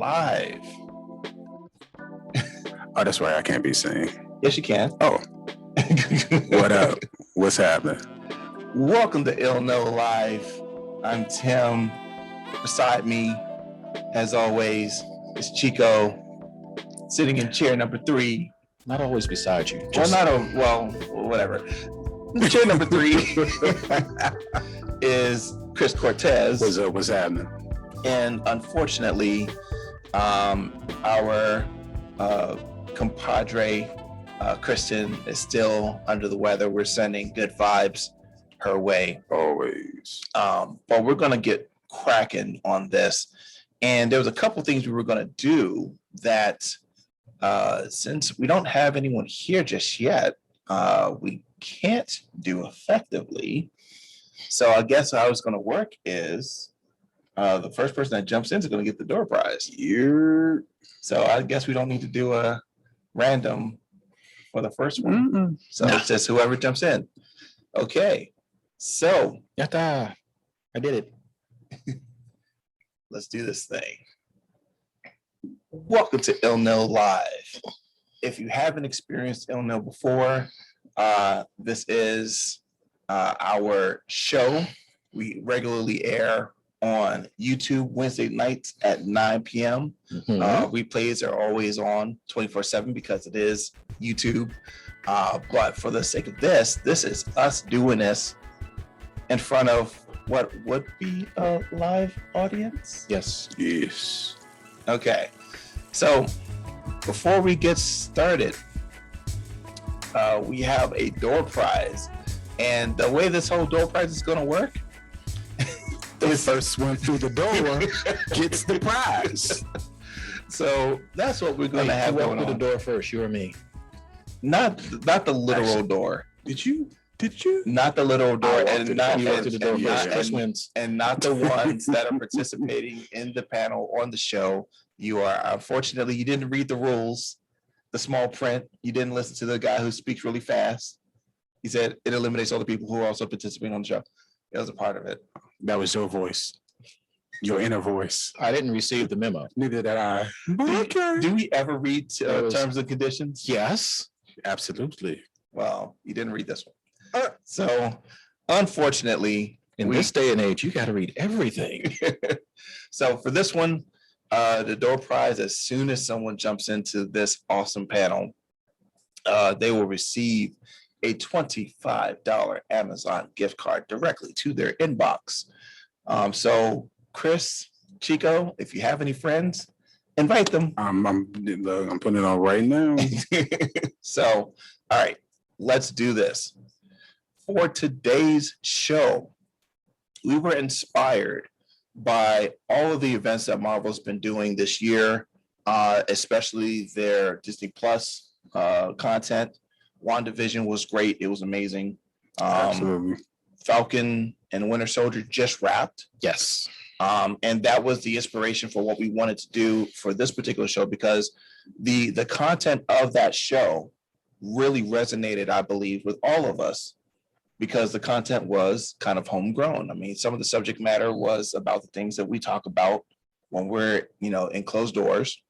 live. Oh, that's right. I can't be seen. Yes, you can. Oh, what up? What's happening? Welcome to ILNL Live. I'm Tim. Beside me, as always, is Chico, sitting in chair number 3. Not always beside you. Whatever. Chair number 3 is Chris Cortez. What's up? What's happening? And unfortunately, our compadre Kristen is still under the weather. We're sending good vibes her way. Always. But we're going to get cracking on this. And there was a couple things we were going to do that since we don't have anyone here just yet, we can't do effectively. So I guess how it's going to work is the first person that jumps in is going to get the door prize. So I guess we don't need to do a random for the first one. So it's just whoever jumps in. Okay. So Yatta. I did it. Let's do this thing. Welcome to ILNL Live. If you haven't experienced ILNL before, this is our show. We regularly air on YouTube Wednesday nights at 9 p.m. Replays are always on 24/7 because it is YouTube. But for the sake of this is us doing this in front of what would be a live audience? Yes. Okay. So before we get started, we have a door prize. And the way this whole door prize is going to work, the first one through the door gets the prize. So that's what we're going to have going on. Through the door first, you or me? Not the literal door. Did you? Not the literal door, and not the ones that are participating in the panel on the show. Unfortunately, you didn't read the rules, the small print. You didn't listen to the guy who speaks really fast. He said it eliminates all the people who are also participating on the show. It was a part of it. That was your voice, your inner voice. I didn't receive the memo. Neither did I. Do we ever read terms and conditions? Yes, absolutely. Well, you didn't read this one. So, unfortunately, in this day and age, you got to read everything. So for this one, the door prize, as soon as someone jumps into this awesome panel, they will receive a $25 Amazon gift card directly to their inbox. So Chris, Chico, if you have any friends, invite them. I'm putting it on right now. So, all right, let's do this. For today's show, we were inspired by all of the events that Marvel's been doing this year, especially their Disney Plus content. WandaVision was great. It was amazing. Absolutely. Falcon and Winter Soldier just wrapped. Yes. And that was the inspiration for what we wanted to do for this particular show, because the content of that show really resonated, I believe, with all of us, because the content was kind of homegrown. I mean, some of the subject matter was about the things that we talk about when we're, in closed doors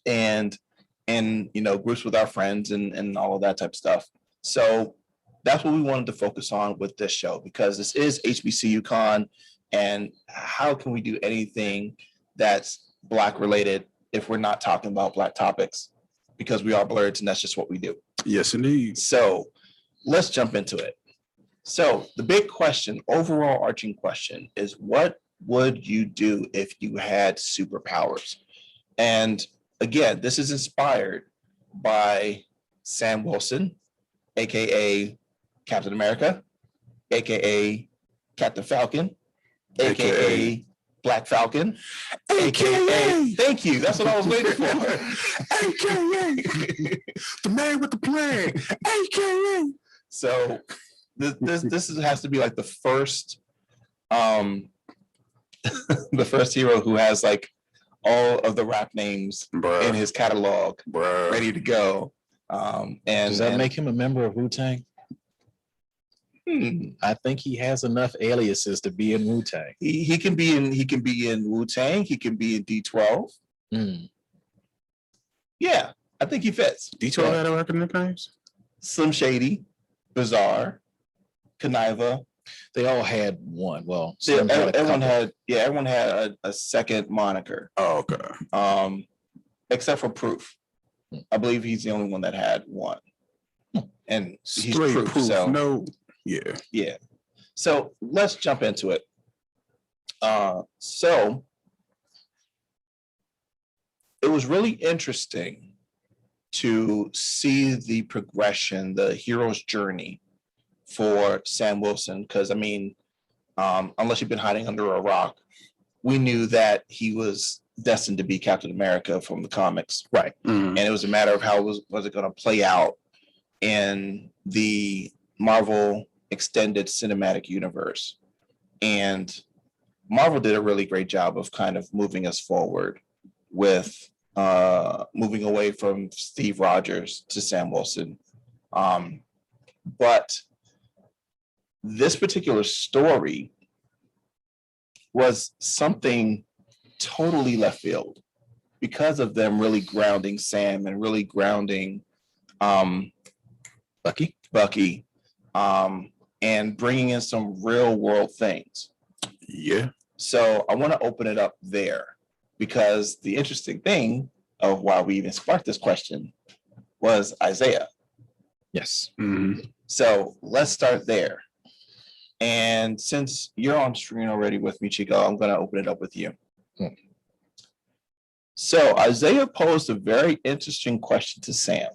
and in, groups with our friends and all of that type of stuff. So that's what we wanted to focus on with this show, because this is HBCU Con, and how can we do anything that's Black related if we're not talking about Black topics? Because we are Blurs, and that's just what we do. Yes, indeed. So let's jump into it. So the big question, overall arching question, is what would you do if you had superpowers? And again, this is inspired by Sam Wilson, aka Captain America, aka Captain Falcon, aka Black Falcon, aka thank you. That's what I was waiting for. AKA the man with the plan. AKA. So this has to be like the first the first hero who has like all of the rap names in his catalog ready to go. And does that make him a member of Wu-Tang? I think he has enough aliases to be in Wu-Tang. He can be in Wu-Tang. He can be in D12. Mm. Yeah, I think he fits. Detail that record nicknames. Slim Shady, Bizarre, Conniva. They all had one. Well, Yeah, Slim had a everyone couple. had everyone had a second moniker. Oh, okay. Except for Proof. I believe he's the only one that had one. And he's Straight Proof. proof. So No. Yeah. yeah. So let's jump into it. So it was really interesting to see the progression, the hero's journey for Sam Wilson, because I mean, unless you've been hiding under a rock, we knew that he was destined to be Captain America from the comics, right? Mhm. And it was a matter of how was it going to play out in the Marvel extended cinematic universe. And Marvel did a really great job of kind of moving us forward with moving away from Steve Rogers to Sam Wilson. But this particular story was something totally left field because of them really grounding Sam and really grounding Bucky, and bringing in some real world things. Yeah. So I want to open it up there because the interesting thing of why we even sparked this question was Isaiah. Yes. Mhm. So let's start there. And since you're on screen already with me, Chico, I'm going to open it up with you. So Isaiah posed a very interesting question to Sam.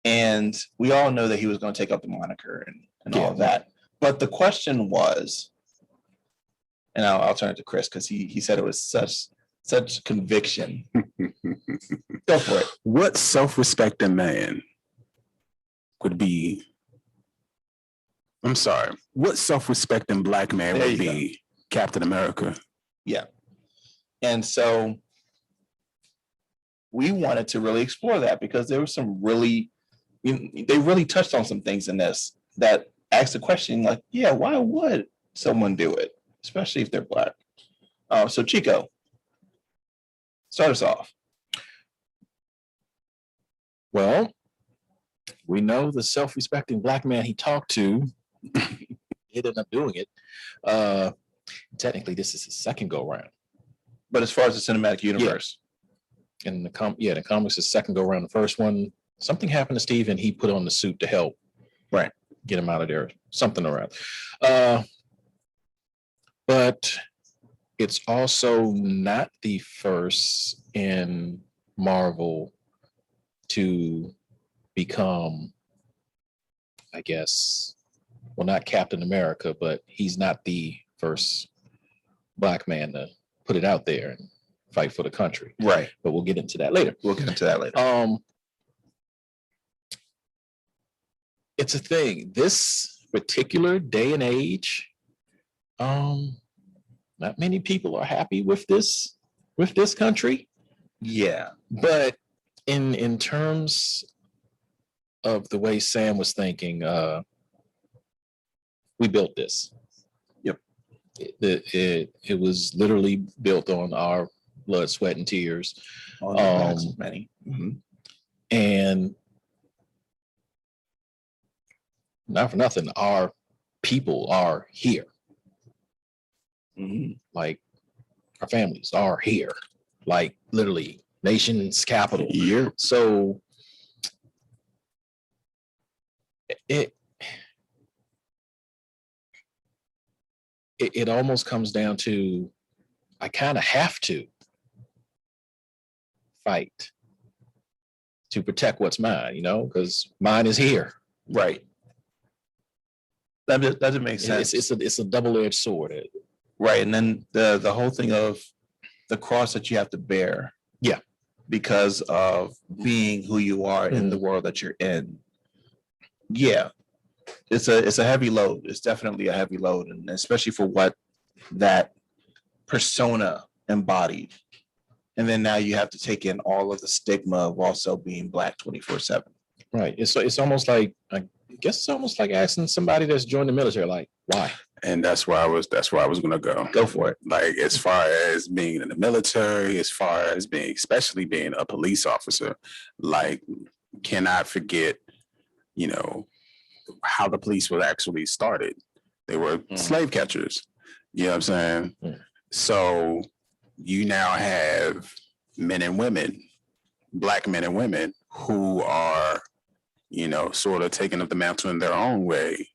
And we all know that he was going to take up the moniker and all of that. But the question was, and I'll turn it to Chris because he said it was such conviction. Go for it. What self-respecting man would be? I'm sorry. What self-respecting black man There would you be Captain America? Yeah. And so we wanted to really explore that because there was some really, they really touched on some things in this that asked the question like, yeah, why would someone do it, especially if they're black? So Chico, start us off. Well, we know the self-respecting black man he talked to he ended up doing it. Technically, this is his second go round. But as far as the cinematic universe, In the comics, his second go round. The first one, something happened to Steve, and he put on the suit to help, right, get him out of there. Something around. But it's also not the first in Marvel to become, I guess, well, not Captain America, but he's not the first black man to put it out there and fight for the country. right? But we'll get into that later. It's a thing. This particular day and age, not many people are happy with this country. Yeah. But in terms of the way Sam was thinking, we built this. Yep. It was literally built on our blood, sweat, and tears. Many. Mm-hmm. And not for nothing, our people are here. Mm-hmm. Like our families are here. Like literally nation's capital. Yeah. So it almost comes down to I kind of have to fight to protect what's mine, because mine is here. Right. That doesn't make sense. It's a double-edged sword. Right. And then the whole thing of the cross that you have to bear. Yeah. Because of being who you are in the world that you're in. Yeah. It's a heavy load. It's definitely a heavy load. And especially for what that persona embodied. And then now you have to take in all of the stigma of also being black 24/7. Right. It's almost like, I guess it's almost like asking somebody that's joined the military, like, why? And that's where I was gonna go. Go for it. Like as far as being in the military, as far as being, especially being a police officer, like cannot forget, you know, how the police were actually started. They were slave catchers. You know what I'm saying? So you now have men and women, Black men and women who are, you know, sort of taking up the mantle in their own way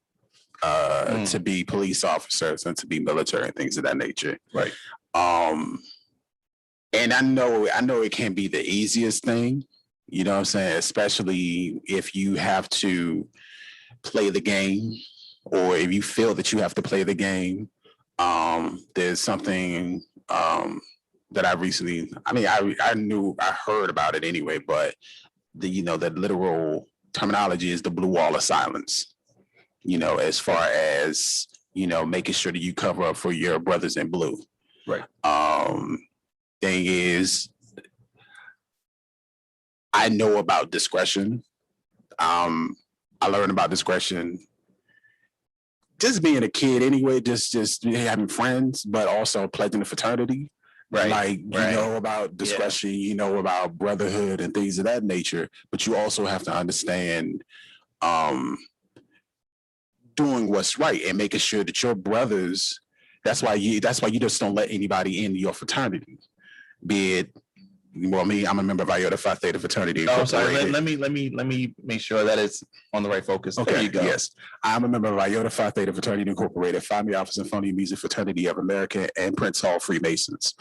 to be police officers and to be military and things of that nature. Right. And I know it can't be the easiest thing, you know what I'm saying? Especially if you have to play the game or if you feel that you have to play the game. There's something that I recently, I heard about it anyway, but the literal terminology is the blue wall of silence. You know, as far as, you know, making sure that you cover up for your brothers in blue. Right. Thing is, I know about discretion. I learned about discretion just being a kid anyway, just having friends, but also pledging the fraternity. Right. Like, you know about discretion, you know about brotherhood and things of that nature, but you also have to understand doing what's right and making sure that your brothers, that's why you just don't let anybody in your fraternity. Be it, well, me, I'm a member of Iota Phi Theta fraternity. Oh, I'm sorry. Let me make sure that it's on the right focus. Okay. There you go. Yes, I'm a member of Iota Phi Theta fraternity incorporated, Phi Mu Alpha Symphony Music Fraternity of America, and Prince Hall Freemasons.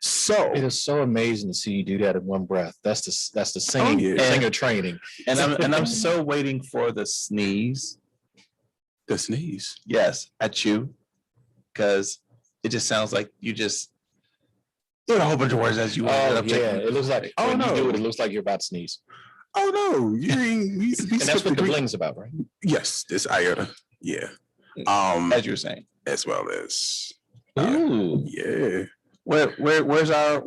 So It is so amazing to see you do that in one breath. That's the singing singer training. And I'm so waiting for the sneeze. the sneeze. Yes, at you, because it just sounds like you just did a whole bunch of words as you. It looks like when no. you do it, it looks like you're about to sneeze. Oh no, we And that's what the bling's about, right? Yes, this Iota. Yeah. As you were saying. As well as Ooh. yeah. Where's our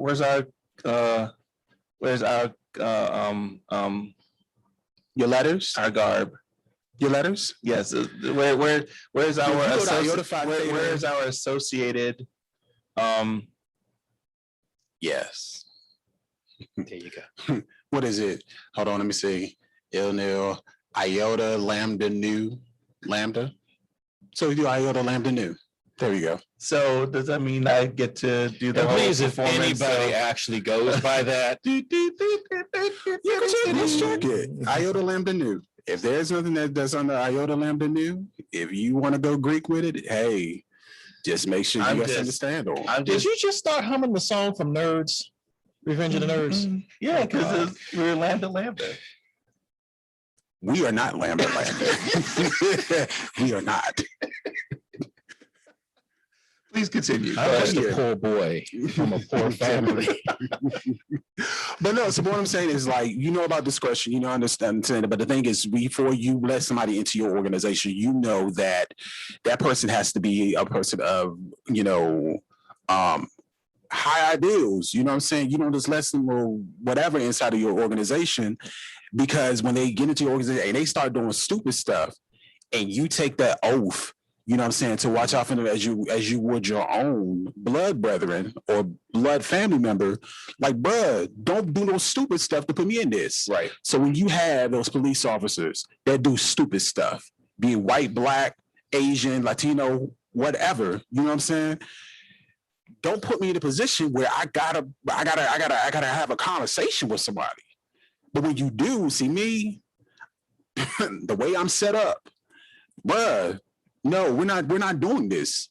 Your letters? our garb? Your letters? Yes. Where's our You go to Iota Phi Theta. where's our associated Yes. There you go. What is it? Hold on, let me see. ILNL, Iota, Lambda, Nu, Lambda. So we do Iota, Lambda, Nu. There we go. So does that mean I get to do the And whole please, if performance? anybody actually goes by that, Let's check it. Iota, Lambda, Nu. If there's nothing that's under Iota, Lambda, Nu, if you want to go Greek with it, hey, just make sure you guys understand. Did you just start humming the song from Nerds? Revenge of the Nerds? Yeah, because we're Lambda. We are not Lambda. We are not. Please continue. I'm just a poor boy from a poor family. But no, so what I'm saying is, like, you know about discretion, you know, understand. But the thing is, before you let somebody into your organization, you know that that person has to be a person of, you know, high ideals. You know what I'm saying? You don't just let them or whatever inside of your organization, because when they get into your organization and they start doing stupid stuff, and you take that oath, you know what I'm saying, to watch out for them as you would your own blood brethren or blood family member, like, bruh, don't do no stupid stuff to put me in this. Right. So when you have those police officers that do stupid stuff, be it white, black, Asian, Latino, whatever, you know what I'm saying? Don't put me in a position where I gotta have a conversation with somebody. But when you do, see me, the way I'm set up, bruh, no, we're not doing this.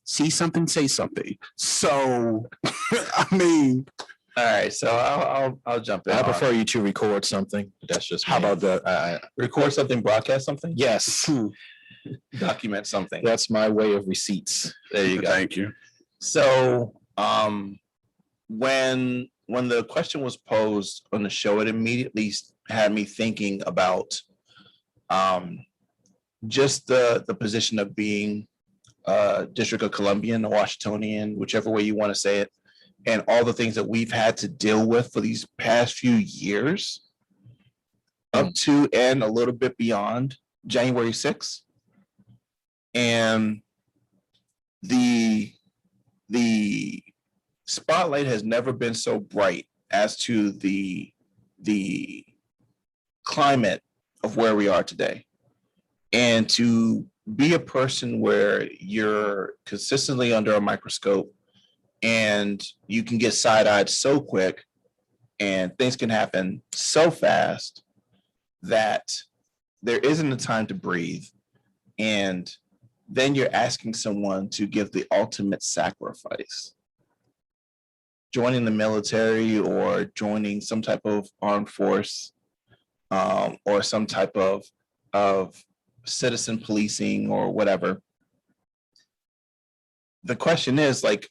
See something, say something. So, I mean, All right, so I'll jump in. I prefer you to record something. That's just how me. about that? record something, broadcast something, Yes, document something. that's my way of receipts. There you go. Thank you. So when the question was posed on the show, it immediately had me thinking about just the position of being District of Columbian, Washingtonian, whichever way you want to say it, and all the things that we've had to deal with for these past few years, up to and a little bit beyond January 6th. And the spotlight has never been so bright as to the climate of where we are today. And to be a person where you're consistently under a microscope and you can get side-eyed so quick and things can happen so fast that there isn't a time to breathe. And then you're asking someone to give the ultimate sacrifice. Joining the military or joining some type of armed force, or some type of citizen policing or whatever. The question is, like,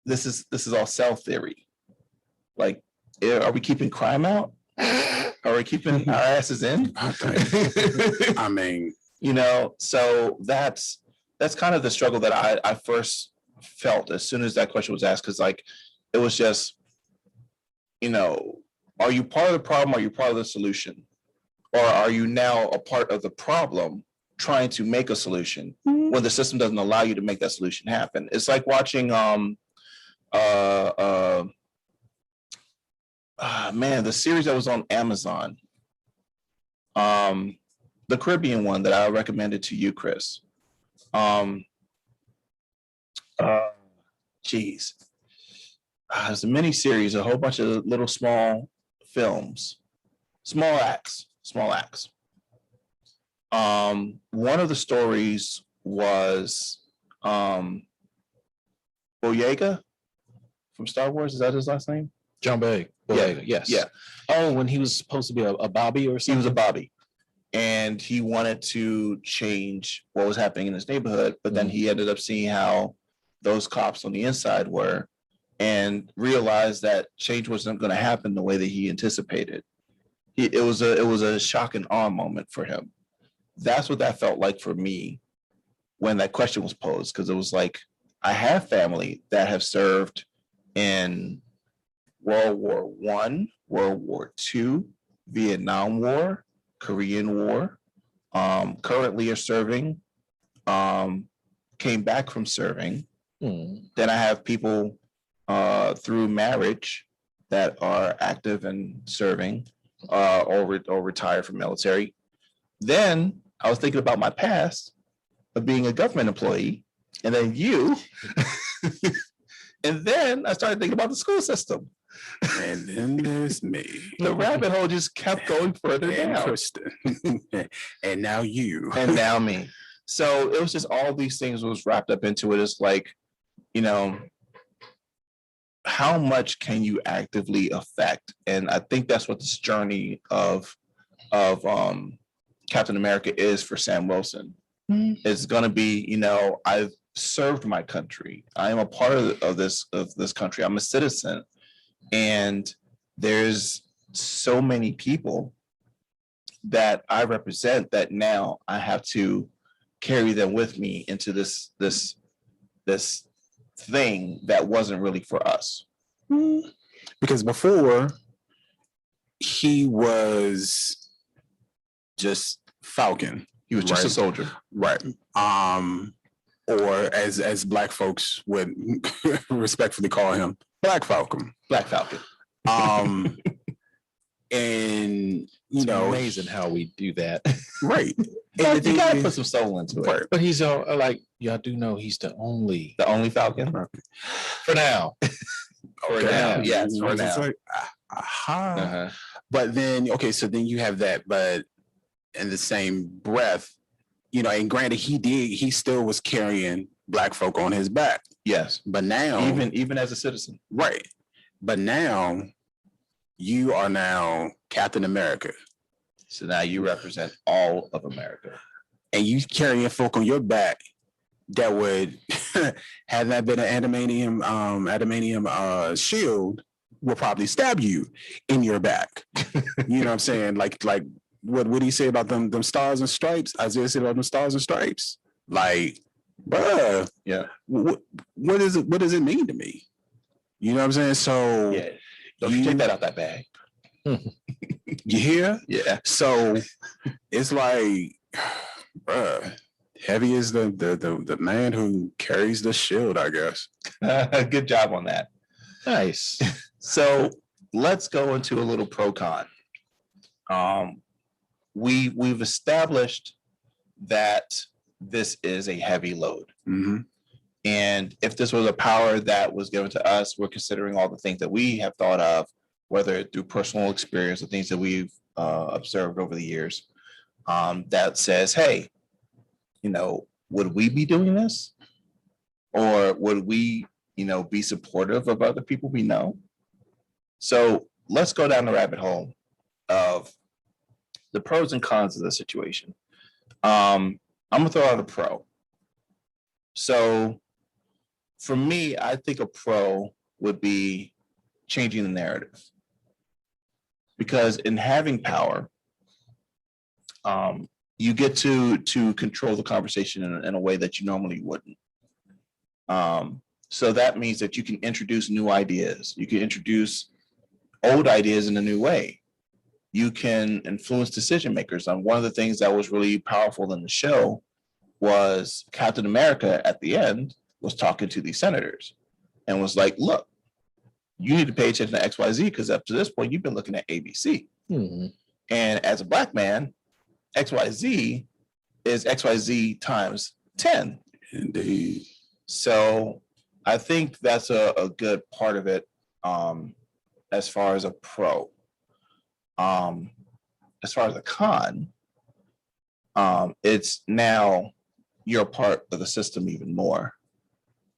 this is all cell theory. Like, are we keeping crime out? Are we keeping our asses in? I mean, You know, so that's kind of the struggle that I first felt as soon as that question was asked, because like it was just, you know, are you part of the problem? Are you part of the solution? Or are you now a part of the problem trying to make a solution when the system doesn't allow you to make that solution happen? It's like watching man, the series that was on Amazon, the Caribbean one that I recommended to you, Chris. Geez. It's a mini series, a whole bunch of little small films, small acts. One of the stories was Boyega from Star Wars. Is that his last name? John Boyega. Yeah, Yes. yeah. Oh, when he was supposed to be a Bobby or He something. was a Bobby. And he wanted to change what was happening in his neighborhood, but then he ended up seeing how those cops on the inside were and realized that change wasn't going to happen the way that he anticipated. It was a shock and awe moment for him. That's what that felt like for me when that question was posed, because it was like, I have family that have served in World War I, World War II, Vietnam War, Korean War, currently are serving, came back from serving. Then I have people through marriage that are active and serving, or retired from military. Then I was thinking about my past of being a government employee, and then you, and then I started thinking about the school system. and then there's me. The rabbit hole just kept going further And down. Kristen. And now you. And now me. So it was just all these things was wrapped up into it. It's like, you know, how much can you actively affect? And I think that's what this journey of Captain America is for Sam Wilson. It's going to be, you know, I've served my country. I am a part of this country. I'm a citizen. And there's so many people that I represent that now I have to carry them with me into this thing that wasn't really for us. Because before he was just Falcon. He was just a Right. soldier. Right. Or as Black folks would respectfully call him, Black Falcon. Black Falcon. And you It's know, amazing how we do that. right. But you gotta put some soul into it. Right. But he's like, y'all do know he's the only The only Falcon. for now. For now, yes, for It's now. like, aha. Uh-huh. But then, okay, so then you have that, but in the same breath, you know, and granted, he still was carrying Black folk on his back. Yes. But now, Even as a citizen. right. But now you are now Captain America. So now you represent all of America. And you carrying folk on your back that would had that been an adamantium shield will probably stab you in your back. You know what I'm saying? Like what would he say about them stars and stripes? Isaiah said about them stars and stripes. Like, bruh, Yeah. what does it mean to me? You know what I'm saying? So Yeah. Don't you take that out that bag. you hear? Yeah. So it's like, bruh, Heavy is the man who carries the shield, I guess. Good job on that. Nice. So let's go into a little pro con. We've established that this is a heavy load. Mm-hmm. And if this was a power that was given to us, we're considering all the things that we have thought of, whether through personal experience or things that we've observed over the years, that says, hey, would we be doing this? Or would we, be supportive of other people we know? So let's go down the rabbit hole of the pros and cons of the situation. I'm gonna throw out a pro. So for me, I think a pro would be changing the narrative. Because in having power, you get to control the conversation in a way that you normally wouldn't. So that means that you can introduce new ideas. You can introduce old ideas in a new way. You can influence decision makers. One of the things that was really powerful in the show was Captain America at the end was talking to these senators and was like, look, you need to pay attention to XYZ because up to this point, you've been looking at ABC. Mm-hmm. And as a Black man, XYZ is XYZ times 10. Indeed. So I think that's a good part of it as far as a pro. As far as a con, it's now you're part of the system even more.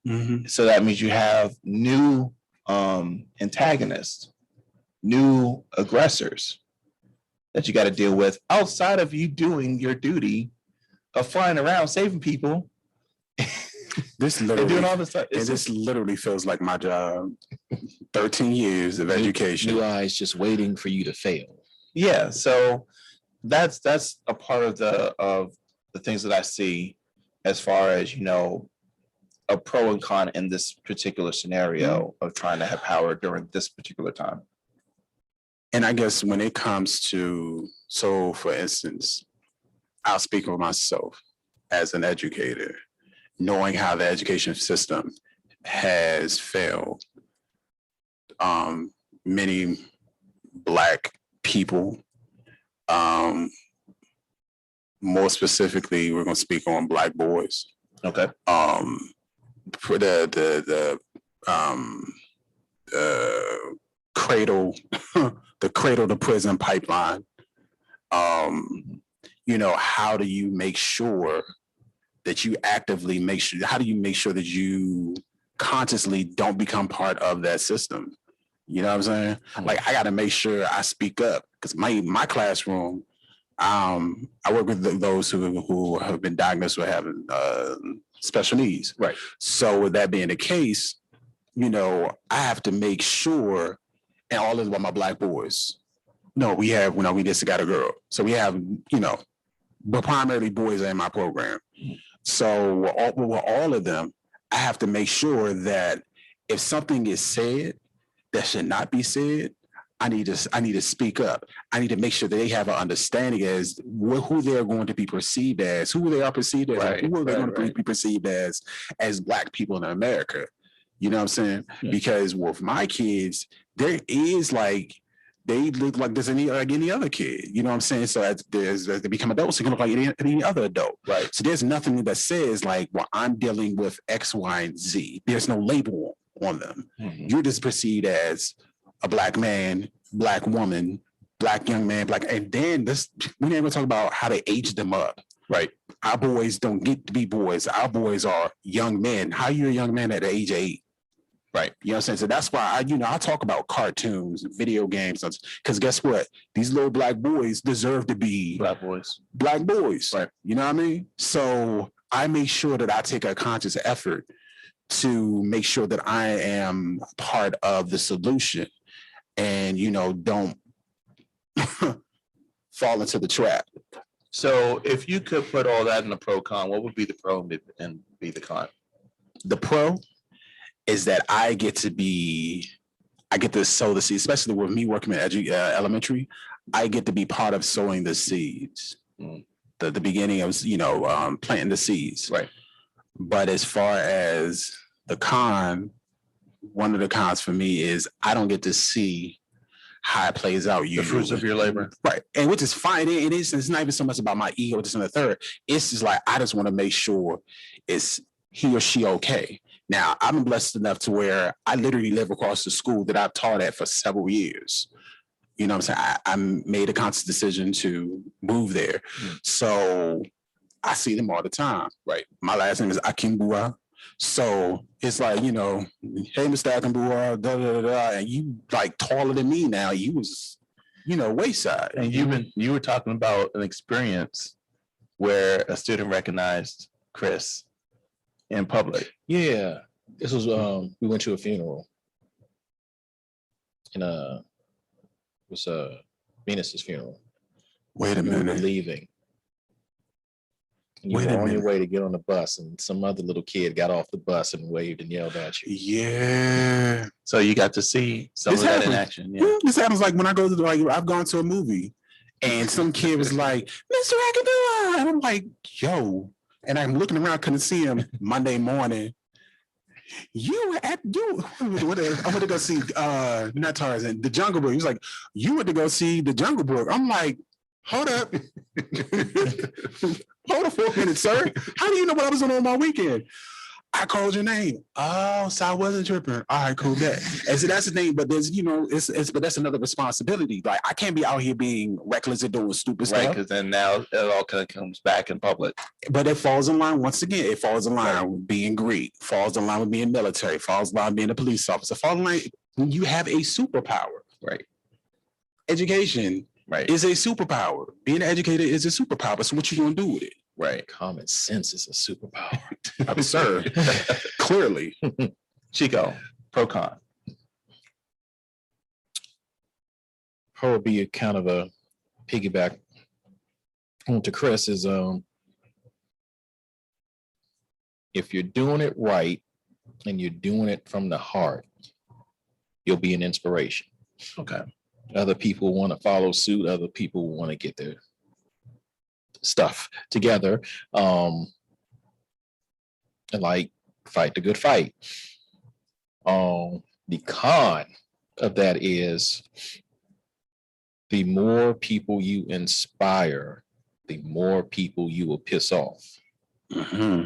Mm-hmm. So that means you have new antagonists, new aggressors that you got to deal with outside of you doing your duty of flying around saving people. This and literally, doing all this stuff. and this literally feels like my job. 13 years of education. New eyes just waiting for you to fail. Yeah, so that's a part of the things that I see as far as a pro and con in this particular scenario of trying to have power during this particular time. And I guess when it comes to, so for instance, I'll speak for myself as an educator, knowing how the education system has failed many Black people. More specifically, we're going to speak on Black boys. Okay. For the cradle, the cradle to prison pipeline. How do you make sure that you actively make sure? How do you make sure that you consciously don't become part of that system? You know what I'm saying? Like, I got to make sure I speak up because my classroom, I work with those who have been diagnosed with having special needs. Right. So with that being the case, I have to make sure, and all this about my Black boys. No, we have, we just got a girl. So we have, but primarily boys in my program. So with all of them, I have to make sure that if something is said that should not be said, I need to speak up. I need to make sure that they have an understanding as who they're going to be perceived as, who they are perceived as, right, who are they going to right. be perceived as Black people in America. You know what I'm saying? Yeah. Because with my kids, there is they look like there's any other kid. You know what I'm saying? So as they become adults, they can look like any other adult. Right. So there's nothing that says I'm dealing with X, Y, and Z. There's no label on them. Mm-hmm. You're just perceived as a Black man, Black woman, Black young man, Black, and then we ain't gonna talk about how they age them up. Right. Our boys don't get to be boys. Our boys are young men. How you a young man at the age of 8? Right. You know what I'm saying? So that's why I talk about cartoons, video games, because guess what? These little Black boys deserve to be Black boys. Black boys. Right. You know what I mean? So I make sure that I take a conscious effort to make sure that I am part of the solution and, don't fall into the trap. So if you could put all that in a pro con, what would be the pro and be the con? The pro is that I get to sow the seeds, especially with me working in elementary. I get to be part of sowing the seeds. the beginning of, planting the seeds. Right. But as far as the con, one of the cons for me is I don't get to see how it plays out. The fruits of your labor. Right. And which is fine. It's not even so much about my ego, this and the third. It's just like, I just want to make sure it's he or she okay. Now, I'm blessed enough to where I literally live across the school that I've taught at for several years. You know what I'm saying? I made a conscious decision to move there. So I see them all the time. Right. My last name is Akimbua. So it's like, hey, Mr. Akimbua, da, da, da, da, and you like taller than me now. You was, wayside. And you were talking about an experience where a student recognized Chris in public. Yeah, this was we went to a funeral, and it was Venus's funeral. Wait a We were minute. leaving. And you Wait were a on your minute. way to get on the bus, and some other little kid got off the bus and waved and yelled at you. Yeah. So you got to see some This of that in happened. action. Yeah. This happens like when I go to I've gone to a movie and some kid was like, Mr. Akadua. And I'm like, yo. And I'm looking around, couldn't see him Monday morning. You were at I went to go see not Tarzan, the Jungle Book. He was like, you went to go see the Jungle Book. I'm like, hold up. Hold up for a minute, sir. How do you know what I was doing on my weekend? I called your name. Oh, so I wasn't tripping. All right, cool. That. And so that's the thing. But there's, but that's another responsibility. Like I can't be out here being reckless and doing stupid Right. stuff. Because then now it all kind of comes back in public. But it falls in line once again. It falls in line with being Greek. Falls in line with being military. Falls in line with being a police officer. Falls in line when you have a superpower. Right. Education Right. is a superpower. Being educated is a superpower. So what you gonna do with it? Right. Common sense is a superpower. Absurd. Clearly. Chico, pro con. Probably a kind of a piggyback onto Chris is if you're doing it right and you're doing it from the heart, you'll be an inspiration. Okay. Other people want to follow suit. Other people want to get their stuff together. And like fight the good fight. The con of that is the more people you inspire, the more people you will piss off. Mm-hmm.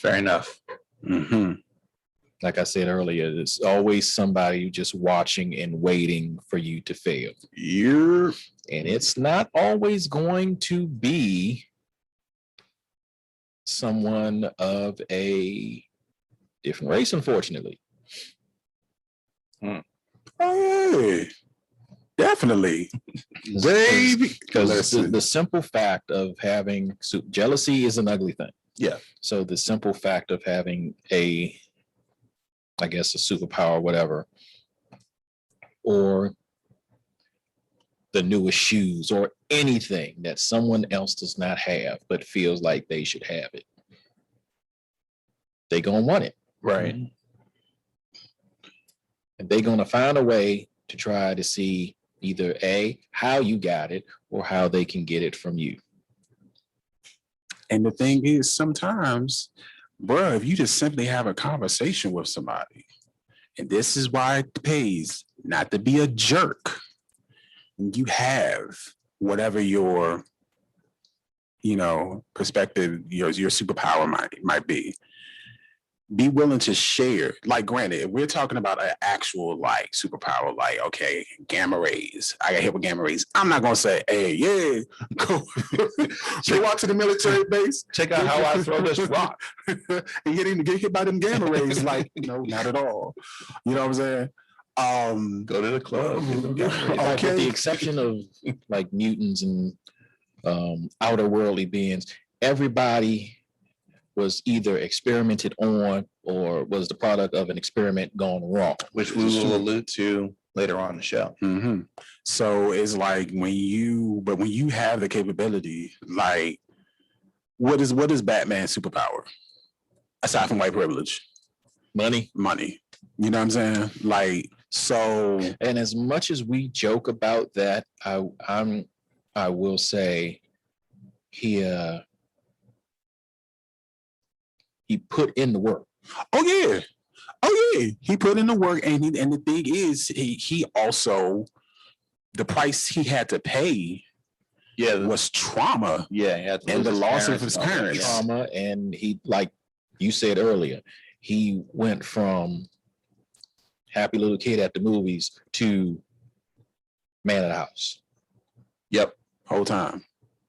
Fair enough. Mm-hmm. Like I said earlier, there's always somebody just watching and waiting for you to fail. You're And it's not always going to be someone of a different race, unfortunately. oh yeah. Definitely. Baby. Because the simple fact of having jealousy is an ugly thing. Yeah. So the simple fact of having a superpower, whatever, or the newest shoes or anything that someone else does not have but feels like they should have it, they gonna want it. Right. And they're gonna find a way to try to see either how you got it or how they can get it from you. And the thing is, sometimes, bro, if you just simply have a conversation with somebody, and this is why it pays not to be a jerk, you have whatever your, perspective, your superpower might be. Be willing to share. Like, granted, if we're talking about an actual superpower, okay, gamma rays. I got hit with gamma rays. I'm not gonna say, hey, yeah, go out to the military base. Check out how I throw this rock. And get hit by them gamma rays. Not at all. You know what I'm saying? Go to the club. Okay. With the exception of like mutants and outer worldly beings, everybody was either experimented on or was the product of an experiment gone wrong. Which we will allude to later on in the show. Mm-hmm. So it's like when you have the capability, what is Batman's superpower? Aside from white privilege. Money. You know what I'm saying? So. And as much as we joke about that, I will say he put in the work. Oh yeah. Oh yeah. He put in the work, and the thing is, he also, the price he had to pay was trauma. Yeah, he had to And lose the his loss of parents his and all that, parents. yeah. Trauma, and he, like you said earlier, he went from happy little kid at the movies to man of the house. Yep. Whole time.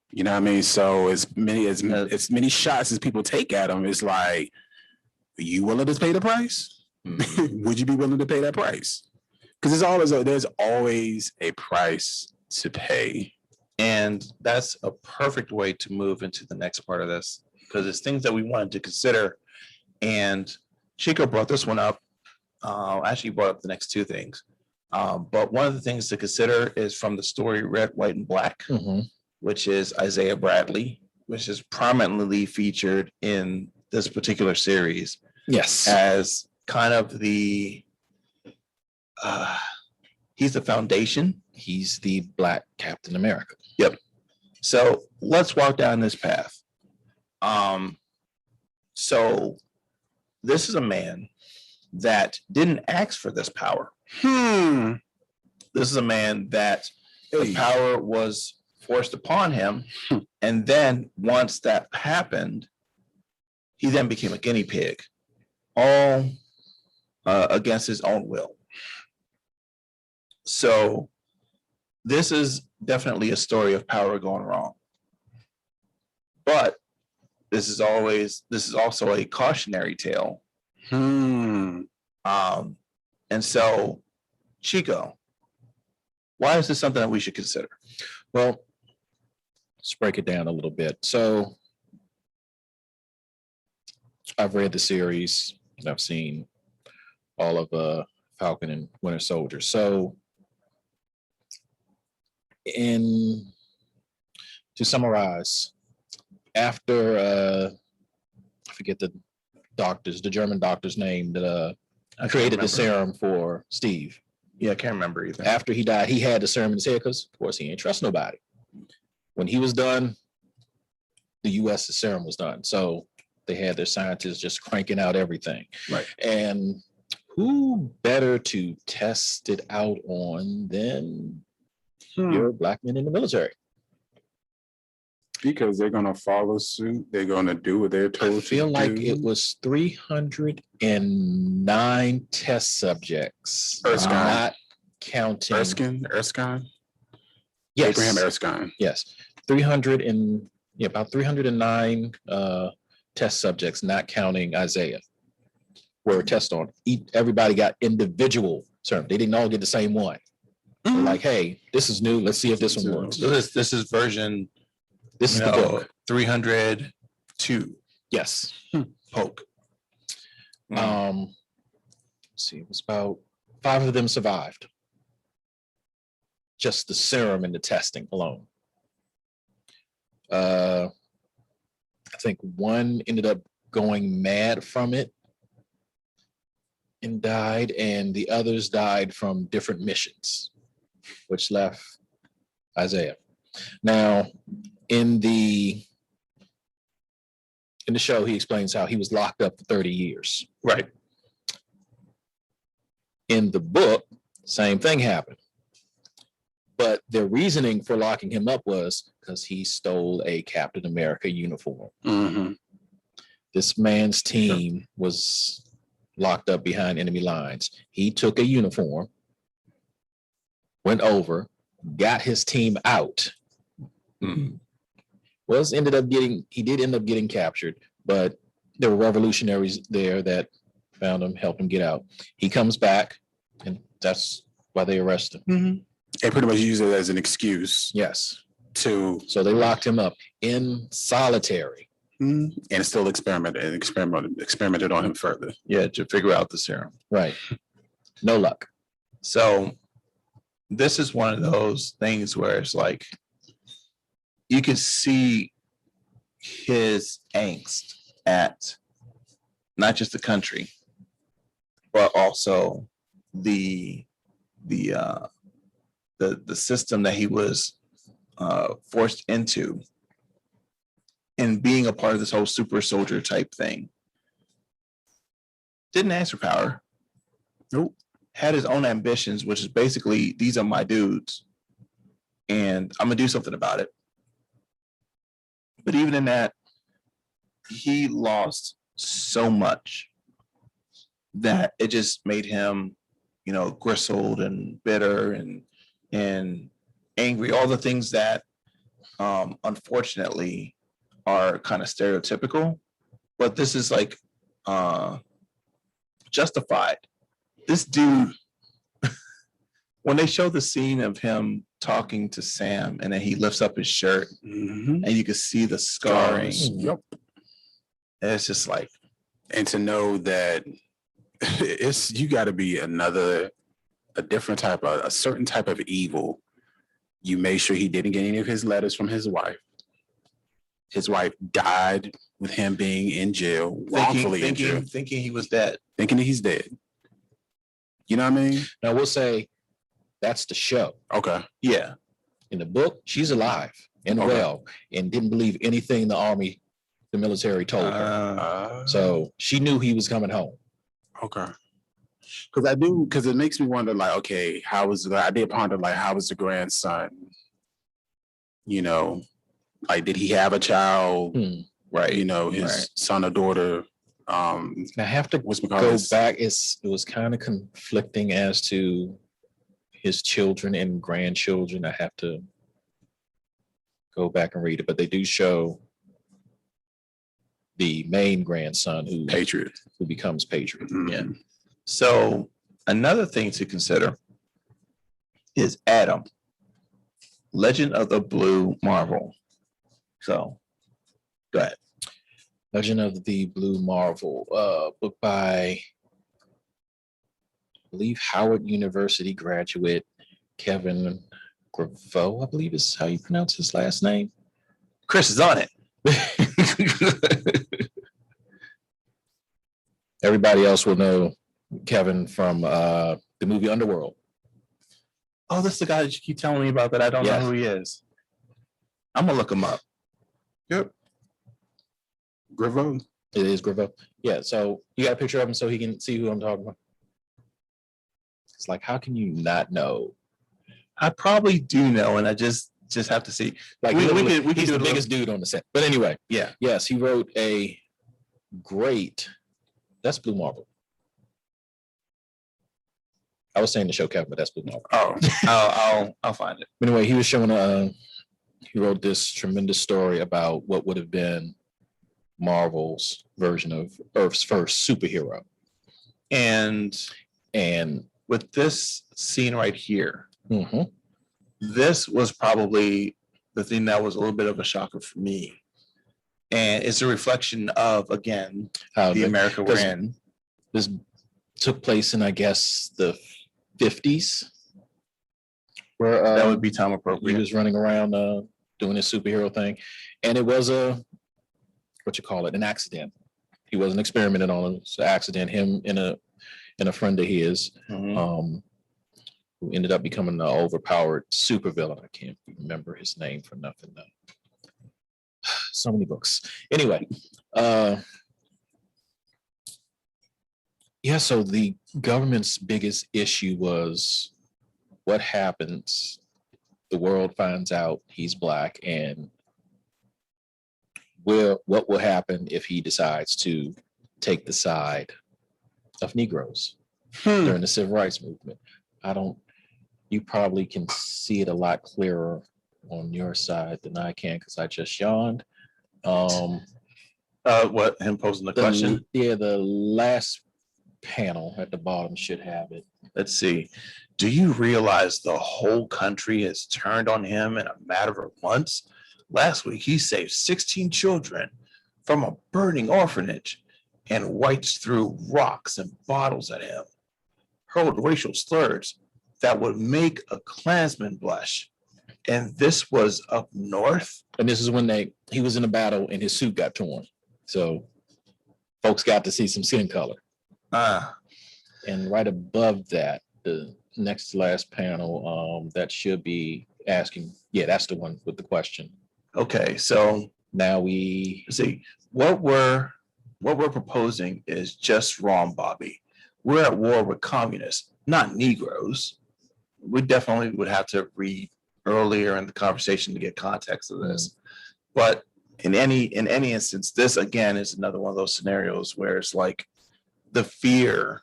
You know what I mean? So as many shots as people take at him, it's like, you willing to pay the price? Would you be willing to pay that price? Because there's always a price to pay. And that's a perfect way to move into the next part of this, because it's things that we wanted to consider. And Chico brought this one up. Actually brought up the next two things. But one of the things to consider is from the story Red, White, and Black, which is Isaiah Bradley, which is prominently featured in this particular series. Yes. As kind of the, he's the foundation. He's the Black Captain America. Yep. So let's walk down this path. So this is a man that didn't ask for this power. This is a man that the power was forced upon him. And then once that happened, he then became a guinea pig, all against his own will. So this is definitely a story of power going wrong. But this is also a cautionary tale. And so, Chico, why is this something that we should consider? Well, let's break it down a little bit. So I've read the series and I've seen all of Falcon and Winter Soldier. So to summarize, after I forget the German doctor's name that created the serum for Steve. Yeah, I can't remember either. After he died, he had the serum in his head because, of course, he ain't trust nobody. When he was done, the U.S. serum was done. So they had their scientists just cranking out everything. Right. And who better to test it out on than your Black men in the military? Because they're going to follow suit. They're going to do what they're told to do. I feel like it was 309 test subjects. Erskine. Not counting. Erskine? Yes. Abraham Erskine. Yes. About 309 test subjects, not counting Isaiah, were tested on. Everybody got individual serum. They didn't all get the same one. Like, hey, this is new. Let's see if this one works. So this is version. This is the book. 302. Yes. Poke. Let's see, it was about 5 of them survived. Just the serum and the testing alone. I think one ended up going mad from it and died, and the others died from different missions, which left Isaiah. Now, in the show, he explains how he was locked up for 30 years. Right. In the book, same thing happened. But their reasoning for locking him up was because he stole a Captain America uniform. This man's team was locked up behind enemy lines. He took a uniform, went over, got his team out. He did end up getting captured, but there were revolutionaries there that found him, helped him get out. He comes back, and that's why they arrest him. And pretty much use it as an excuse. Yes. So they locked him up in solitary. And still experimented on him further. Yeah, to figure out the serum. Right. No luck. So this is one of those things where it's like, you can see his angst at not just the country, but also the system that he was forced into. and being a part of this whole super soldier type thing. Didn't ask for power. Nope. Had his own ambitions, which is basically, these are my dudes, and I'm gonna do something about it. But even in that, he lost so much that it just made him, gristled and bitter and angry. All the things that, unfortunately, are kind of stereotypical. But this is like justified. This dude, when they show the scene of him talking to Sam, and then he lifts up his shirt, and you can see the scarring. Yep. It's just like, And to know that you got to be a certain type of evil. You made sure he didn't get any of his letters from his wife. His wife died with him being in jail, wrongfully in jail, thinking he was dead. thinking that he's dead. You know what I mean? Now we'll say that's the show. Okay. Yeah. In the book, she's alive and Okay. well, and didn't believe anything the military told her. So she knew he was coming home. Okay. Because it makes me wonder, like, okay, I did ponder, like, how was the grandson? Like, did he have a child? Right. His son or daughter. I have to go back. It was kind of conflicting as to his children and grandchildren. I have to go back and read it, but they do show the main grandson who becomes Patriot. Mm-hmm. Yeah. So another thing to consider is Adam, Legend of the Blue Marvel. So go ahead. Legend of the Blue Marvel, book by, I believe, Howard University graduate Kevin Graveau, I believe is how you pronounce his last name. Chris is on it. Everybody else will know Kevin from the movie Underworld. Oh, that's the guy that you keep telling me about that I don't know who he is. I'm gonna look him up. Yep. Graveau. It is Graveau. Yeah, so you got a picture of him so he can see who I'm talking about. It's like, how can you not know? I probably do know, and I just have to see. Like, we he's could do the biggest dude on the set. But anyway, yeah. Yes, he wrote a great. That's Blue Marvel. I was saying the show Kevin, but that's Blue Marvel. Oh, I'll find it. Anyway, he was showing he wrote this tremendous story about what would have been Marvel's version of Earth's first superhero. And with this scene right here, this was probably the thing that was a little bit of a shocker for me. And it's a reflection of, again, the America we're in. This took place in, I guess, the 50s. Where that would be time appropriate. He was running around doing his superhero thing. And it was an accident. He wasn't experimenting on him. It's an accident. Him and a friend of his who ended up becoming an overpowered supervillain. I can't remember his name for nothing. So many books. Anyway, so the government's biggest issue was what happens. The world finds out he's Black, and what will happen if he decides to take the side of Negroes during the Civil Rights Movement. You probably can see it a lot clearer on your side than I can, because I just yawned. What, him posing the question? Yeah, the last panel at the bottom should have it. Let's see. Do you realize the whole country has turned on him in a matter of months? Last week, he saved 16 children from a burning orphanage, and whites threw rocks and bottles at him, hurled racial slurs that would make a Klansman blush. And this was up north. And this is when he was in a battle and his suit got torn. So folks got to see some skin color. And right above that, the next to last panel, that should be asking. Yeah, that's the one with the question. Okay, so now we, See, what we're proposing is just wrong, Bobby. We're at war with communists, not Negroes. We definitely would have to read earlier in the conversation to get context of this. But in any instance, this again is another one of those scenarios where it's like the fear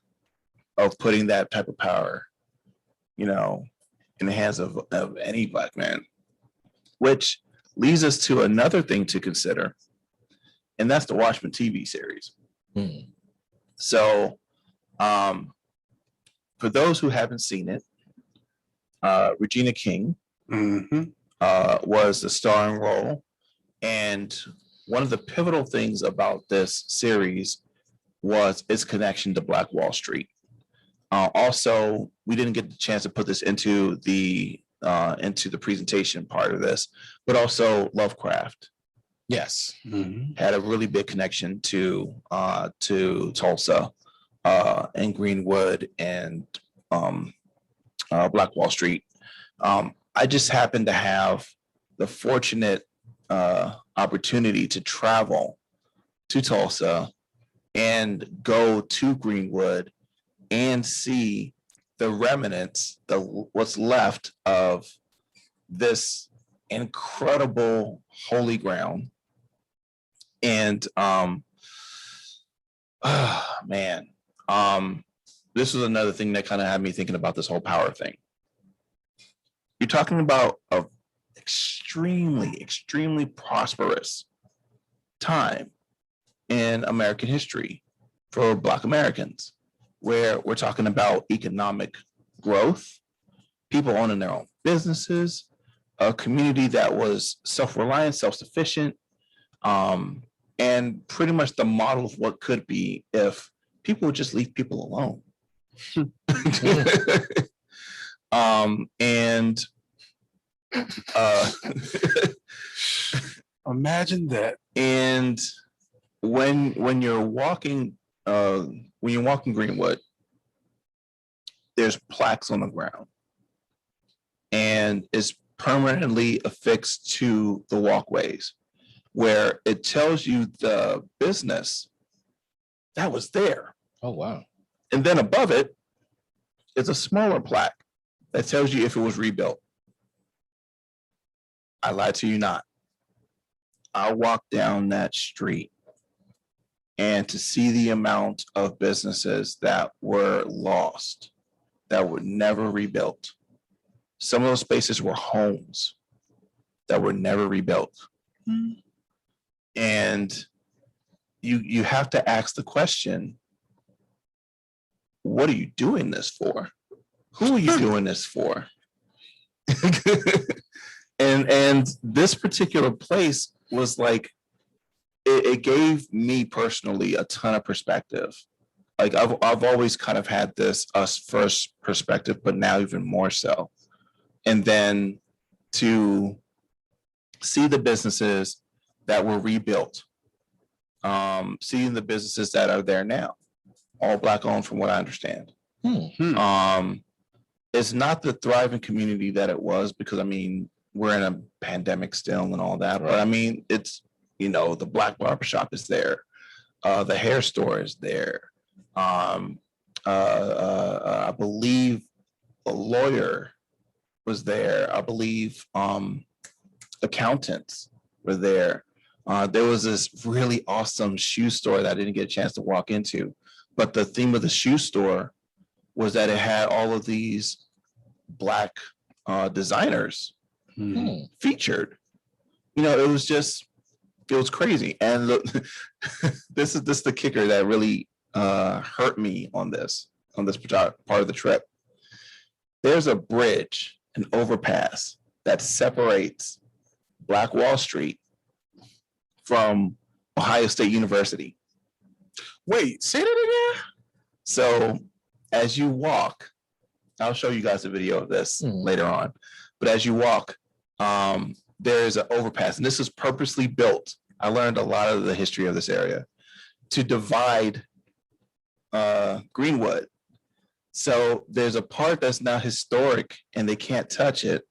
of putting that type of power, you know, in the hands of any Black man, which leads us to another thing to consider, and that's the Watchmen TV series. Hmm. So, for those who haven't seen it, Regina King Mhm. was the starring role, and one of the pivotal things about this series was its connection to Black Wall Street. Also, we didn't get the chance to put this into the presentation part of this, but also Lovecraft yes. Mhm. had a really big connection to Tulsa and Greenwood and Black Wall Street. I just happened to have the fortunate opportunity to travel to Tulsa and go to Greenwood and see the remnants, what's left of this incredible holy ground. And man, this was another thing that kind of had me thinking about this whole power thing. You're talking about a extremely prosperous time in American history for Black Americans, where we're talking about economic growth, people owning their own businesses, a community that was self-reliant, self-sufficient, and pretty much the model of what could be if people would just leave people alone. And Imagine that. and when you're walking Greenwood, there's plaques on the ground, and it's permanently affixed to the walkways, where it tells you the business that was there. Oh, wow. And then above it is a smaller plaque that tells you if it was rebuilt. I lied to you not. I walked down that street, and to see the amount of businesses that were lost, that were never rebuilt. Some of those spaces were homes that were never rebuilt. And you have to ask the question, what are you doing this for? Who are you doing this for? and this particular place was like, it gave me personally a ton of perspective. Like I've always kind of had this us first perspective, but now even more so. And then to see the businesses that were rebuilt, seeing the businesses that are there now, all Black owned from what I understand. It's not the thriving community that it was, because I mean, we're in a pandemic still and all that, but I mean, it's, you know, the Black barbershop is there, the hair store is there, I believe a lawyer was there, I believe accountants were there. There was this really awesome shoe store that I didn't get a chance to walk into, but the theme of the shoe store was that it had all of these Black designers featured. You know, it was crazy. And look, this is the kicker that really hurt me on this part of the trip. There's a bridge, an overpass that separates Black Wall Street from Ohio State University. Wait, say that again? So as you walk, I'll show you guys a video of this later on, but as you walk, there's an overpass, and this is purposely built. I learned a lot of the history of this area to divide Greenwood. So there's a part that's now historic and they can't touch it,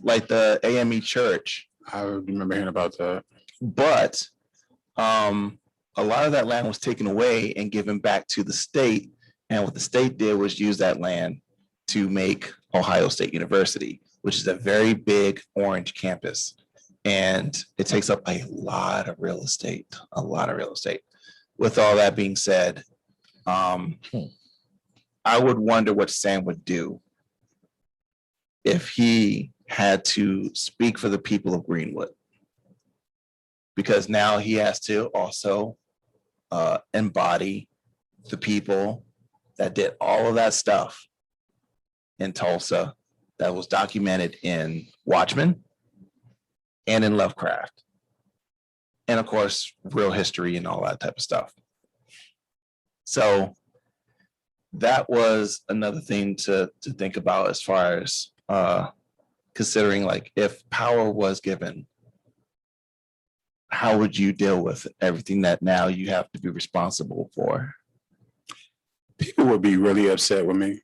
like the AME church. I remember hearing about that. But a lot of that land was taken away and given back to the state. And what the state did was use that land to make Ohio State University, which is a very big orange campus. And it takes up a lot of real estate, a lot of real estate. With all that being said, I would wonder what Sam would do if he had to speak for the people of Greenwood. Because now he has to also embody the people that did all of that stuff in Tulsa that was documented in Watchmen and in Lovecraft. And of course, real history and all that type of stuff. So that was another thing to think about as far as considering, like, if power was given, how would you deal with everything that now you have to be responsible for? People would be really upset with me.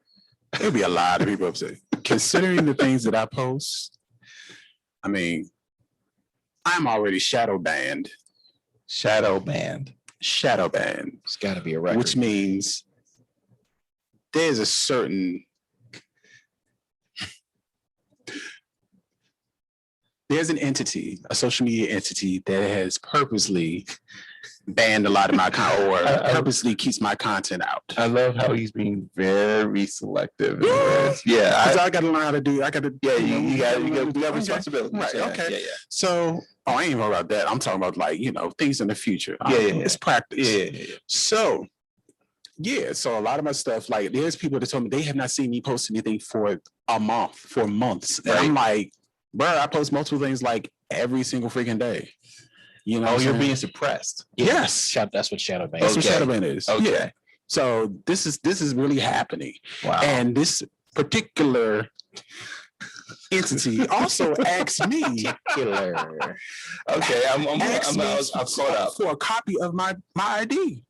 There'd be a lot of people upset. Considering the things that I post, I mean, I'm already shadow banned. Shadow banned. Shadow banned. It's got to be a record. Which means there's a certain there's an entity, a social media entity that has purposely banned a lot of my content or purposely keeps my content out. I love how he's being very selective. Yeah. Yeah, I got to learn how to do. I got to. yeah, you got Okay. responsibility. Right. Yeah, Okay. Yeah. So, I ain't even about that. I'm talking about, like, things in the future. Yeah. It's practice. Yeah. So, so a lot of my stuff, like, there's people that told me they have not seen me post anything for months. And I'm like, bro, I post multiple things like every single freaking day. Oh, you're being suppressed. Yes. That's what shadow ban. That's what shadow ban is. Okay. Yeah. So this is really happening. Wow. And this particular entity also asked me. Okay, I'm caught up for a copy of my ID.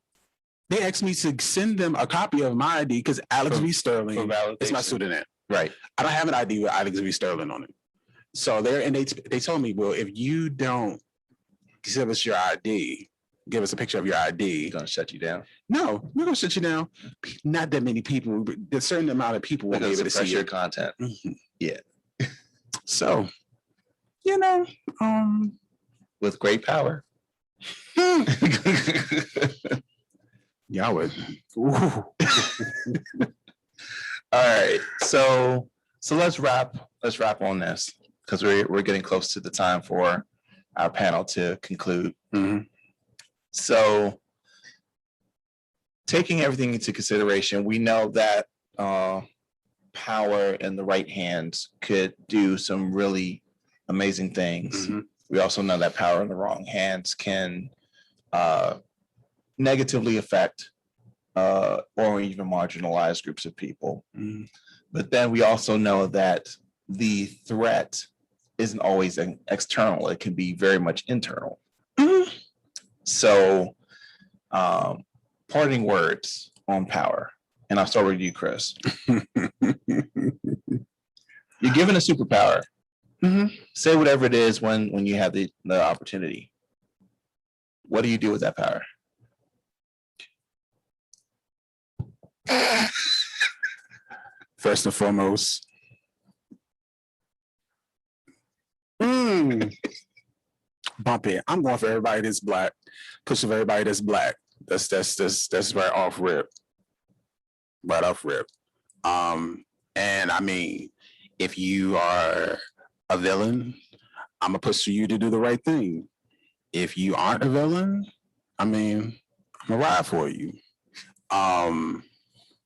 They asked me to send them a copy of my ID because Alex V. Sterling is my pseudonym. Right. I don't have an ID with Alex V. Sterling on it. So they told me, well, if you don't give us your ID, give us a picture of your ID, Gonna shut you down. No, we're gonna shut you down. Not that many people, a certain amount of people will be able to see your it. content. Mhm. Yeah. So, With great power. y'all would. All right. So let's wrap on this because we're getting close to the time for our panel to conclude. Mhm. So taking everything into consideration, we know that power in the right hands could do some really amazing things. Mhm. We also know that power in the wrong hands can negatively affect or even marginalize groups of people. Mhm. But then we also know that the threat isn't always external. It can be very much internal. Mhm. So parting words on power. And I'll start with you, Chris. You're given a superpower. Mhm. Say whatever it is when you have the opportunity. What do you do with that power? First and foremost, bump it. I'm going for everybody that's black. Pushing for everybody that's black. That's right off rip. Right off rip. And I mean, if you are a villain, I'm gonna push for you to do the right thing. If you aren't a villain, I mean, I'm gonna ride for you.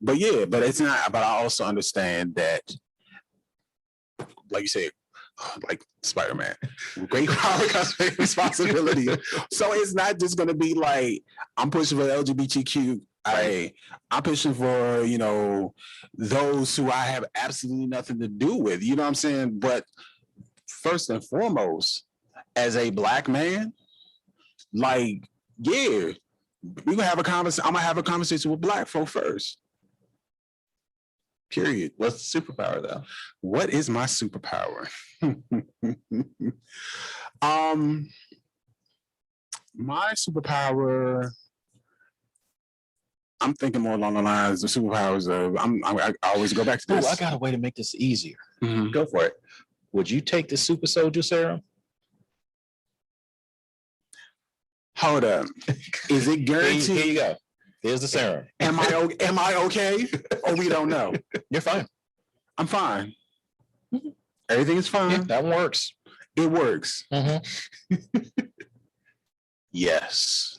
But it's not. But I also understand that, like you said, like Spider-Man, great power comes with responsibility. So it's not just gonna be like I'm pushing for LGBTQ. I'm pushing for those who I have absolutely nothing to do with. You know what I'm saying? But first and foremost, as a black man, we're gonna have a conversation. I'm gonna have a conversation with black folk first. Period. What's the superpower though? What is my superpower? My superpower. I'm thinking more along the lines of superpowers of I always go back to Oh, this. I got a way to make this easier. Mhm. Go for it. Would you take the super soldier serum? Hold up. Is it Here guaranteed? you go. There's the serum. Am I okay? Or we don't know? You're fine. I'm fine. Everything is fine. Yeah, that one works. It works. Yes.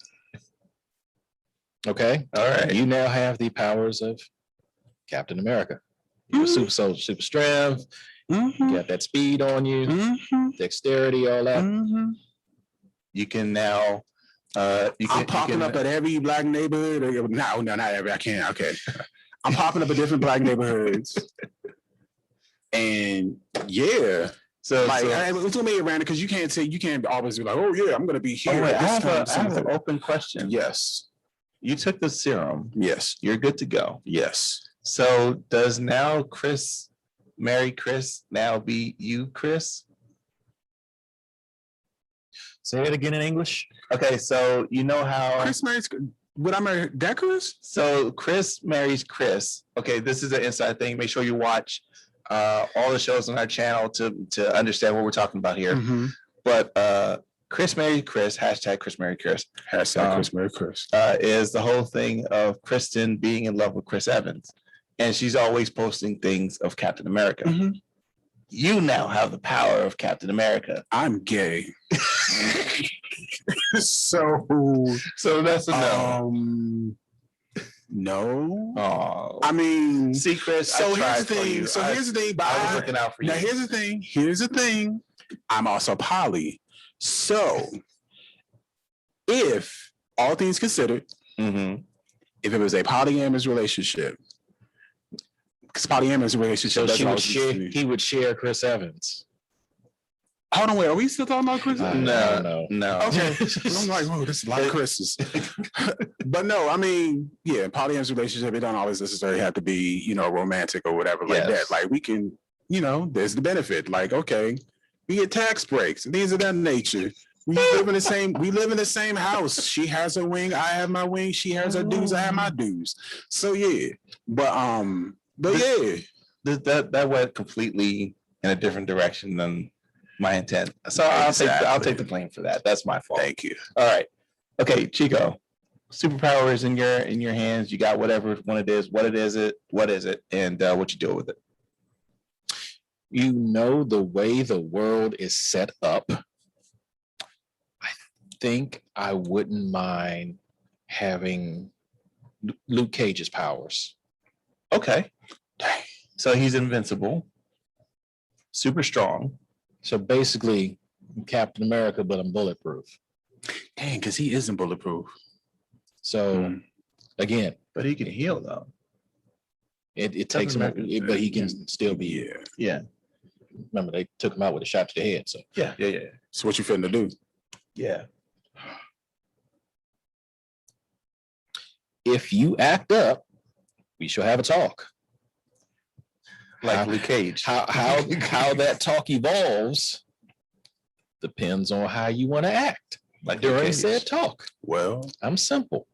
Okay. All right. You now have the powers of Captain America. You're a super soldier, super strength. You got that speed on you, dexterity, all that. You can now. I'm popping up at every black neighborhood. No, not every. I can't. Okay. I'm popping up at different black neighborhoods. And yeah. So, Like, so it's gonna be random because you can't always be like, oh yeah, I'm gonna be here. oh, wait, at I this have, time, I have an something. open question. Yes. You took the serum. Yes. You're good to go. Yes. So does now Chris marry Chris now be you, Chris? Say it again in English. Okay, so you know how Chris marries. Would I marry that Chris? so Chris marries Chris. Okay, this is an inside thing. Make sure you watch all the shows on our channel to understand what we're talking about here. But Chris married Chris, hashtag Chris married Chris, Hashtag Chris marry Chris. is the whole thing of Kristen being in love with Chris Evans. And she's always posting things of Captain America. You now have the power of Captain America. I'm gay. So that's a no. No. Oh, I mean, see, Chris. so I here's tried the for thing. you. So here's the thing. But I was looking out for you. now here's the thing. Here's the thing. I'm also poly. So if all things considered, Mhm. if it was a polyamorous relationship, because polyamorous relationship, So that's she what I would was share. listening. He would share Chris Evans. Hold on, wait. Are we still talking about Chris? No. Okay. I'm like, oh, this is a lot of Chris's. But no, I mean, yeah, polyamorous relationship, it don't always necessarily have to be, romantic or whatever like Yes. that. Like we can, there's the benefit. Like, okay, we get tax breaks, things of that nature. We live in the same house. She has her wing, I have my wing, she has her dues, I have my dues. So yeah. But yeah. That went completely in a different direction than my intent. So I'll Exactly. take the blame for that. That's my fault. Thank you. All right. Okay, Chico. Superpower is in your hands. You got whatever one it is. What is it, and what you do with it. You know the way the world is set up. I think I wouldn't mind having Luke Cage's powers. Okay. So he's invincible, super strong. So basically, I'm Captain America, but I'm bulletproof. Dang, because he isn't bulletproof. So again, But he can heal though. it takes him, but he can still be. Yeah. Yeah. Remember, they took him out with a shot to the head. So Yeah. So what you finna do? Yeah. if you act up, we shall have a talk. Like Luke Cage. How that talk evolves depends on how you want to act. Like Luke During Cage. said talk, Well, I'm simple.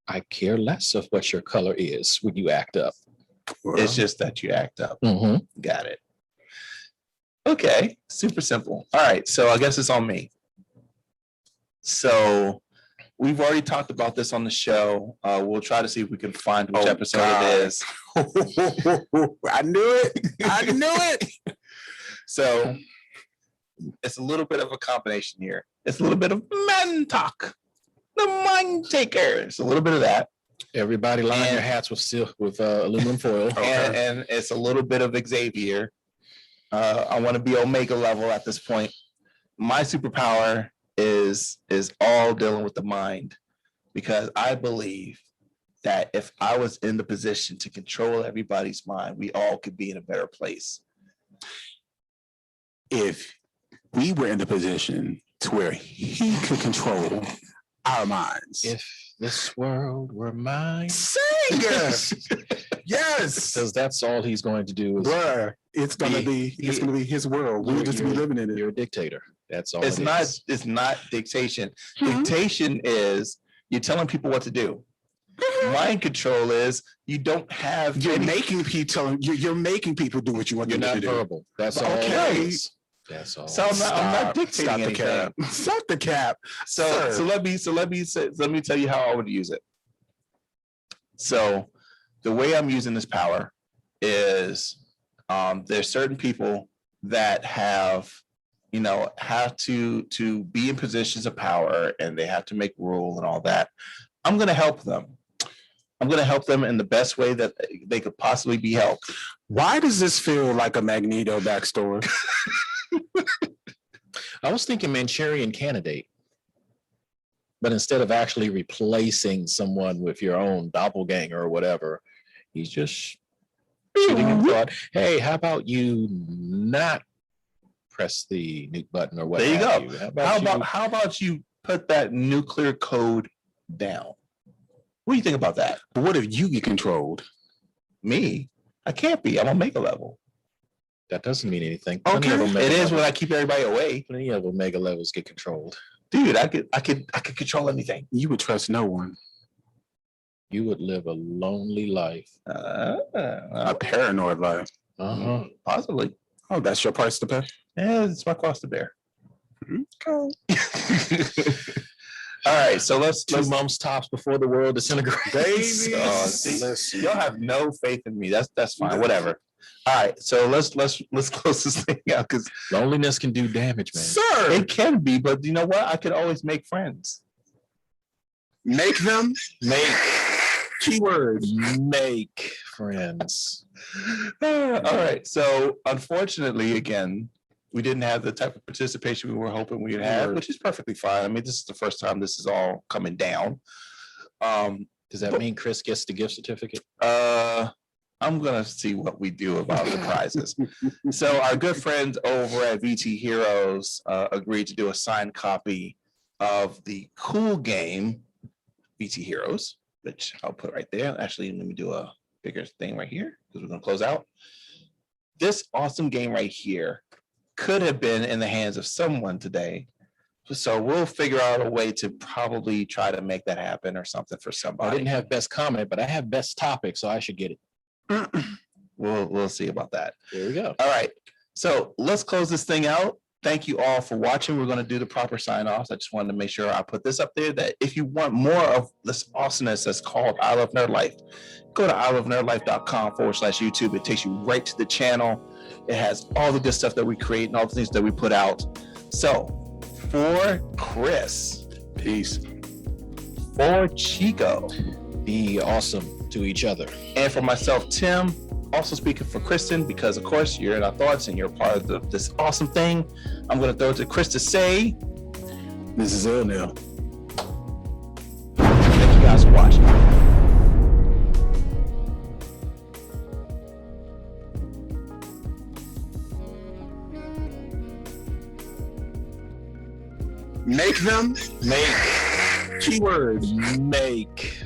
I care less of what your color is when you act up. It's just that you act up. Mhm. Got it. Okay. Super simple. All right. So I guess it's on me. So we've already talked about this on the show. We'll try to see if we can find which Oh, episode God. it is. I knew it. I knew it. So it's a little bit of a combination here. It's a little bit of man talk, the mind taker. It's a little bit of that, Everybody line And- your hats with aluminum foil. and it's a little bit of Xavier. I want to be Omega level at this point. My superpower is all dealing with the mind, because I believe that if I was in the position to control everybody's mind, we all could be in a better place. If we were in the position to where he could control our minds. If this world were mine, Singer. Yes. because that's all he's going to do is Bruh, it's gonna be his world. We'll just be living in it. you're a dictator. That's all. It's it not. is. It's not dictation. Mhm. Dictation is you're telling people what to do. Mind control is you don't have. You're any- making people. You're making people do what you want You're them not to do. verbal. That's all. Okay. It is. That's all. So I'm not dictating Stop the anything. cap. Stop the cap. So Sir. let me tell you how I would use it. So the way I'm using this power is there's certain people that have to be in positions of power and they have to make rule and all that. I'm going to help them. I'm going to help them in the best way that they could possibly be helped. Why does this feel like a Magneto backstory? I was thinking Manchurian Candidate, but instead of actually replacing someone with your own doppelganger or whatever, he's just shooting in thought. Hey, how about you not press the nuke button or whatever? There you go. You? How about you put that nuclear code down? What do you think about that? But what if you get controlled? Me? I can't be. I'm on mega level. That doesn't mean anything. Okay. Plenty of Omega It is levels- when I keep everybody away. plenty of Omega levels get controlled. Dude, I could control anything. You would trust no one. You would live a lonely life. A paranoid life. Uh-huh. Possibly. Oh, that's your price to pay. Yeah, it's my cross to bear. Okay. All right, so let's 2 months tops before the world disintegrates. Baby. see, Listen. y'all have no faith in me. That's fine. Whatever. All right, so let's close this thing out because Loneliness can do damage, man. Sir, it can be, but you know what? I could always make friends. make them Make keyword. make friends. All right. So unfortunately, again, we didn't have the type of participation we were hoping we'd have, which is perfectly fine. I mean, this is the first time this is all coming down. Does that mean Chris gets the gift certificate? I'm gonna see what we do about the prizes. So our good friends over at VT Heroes agreed to do a signed copy of the cool game VT Heroes, which I'll put right there. Actually, let me do a bigger thing right here because we're gonna close out. This awesome game right here could have been in the hands of someone today. So we'll figure out a way to probably try to make that happen or something for I somebody. didn't have best comment, but I have best topic, so I should get it. We'll see about that. There we go. All right. So let's close this thing out. Thank you all for watching. We're going to do the proper sign offs. I just wanted to make sure I put this up there that if you want more of this awesomeness that's called I Love Nerd Life, go to ilovenerdlife.com/YouTube. It takes you right to the channel. It has all the good stuff that we create and all the things that we put out. So for Chris, Peace. for Chico, Be awesome to each other. and for myself, Tim, also speaking for Kristen, because of course you're in our thoughts and you're part of this awesome thing. I'm going to throw it to Chris to say, This is ILNL. thank you guys for watching. Make them Make keyword. make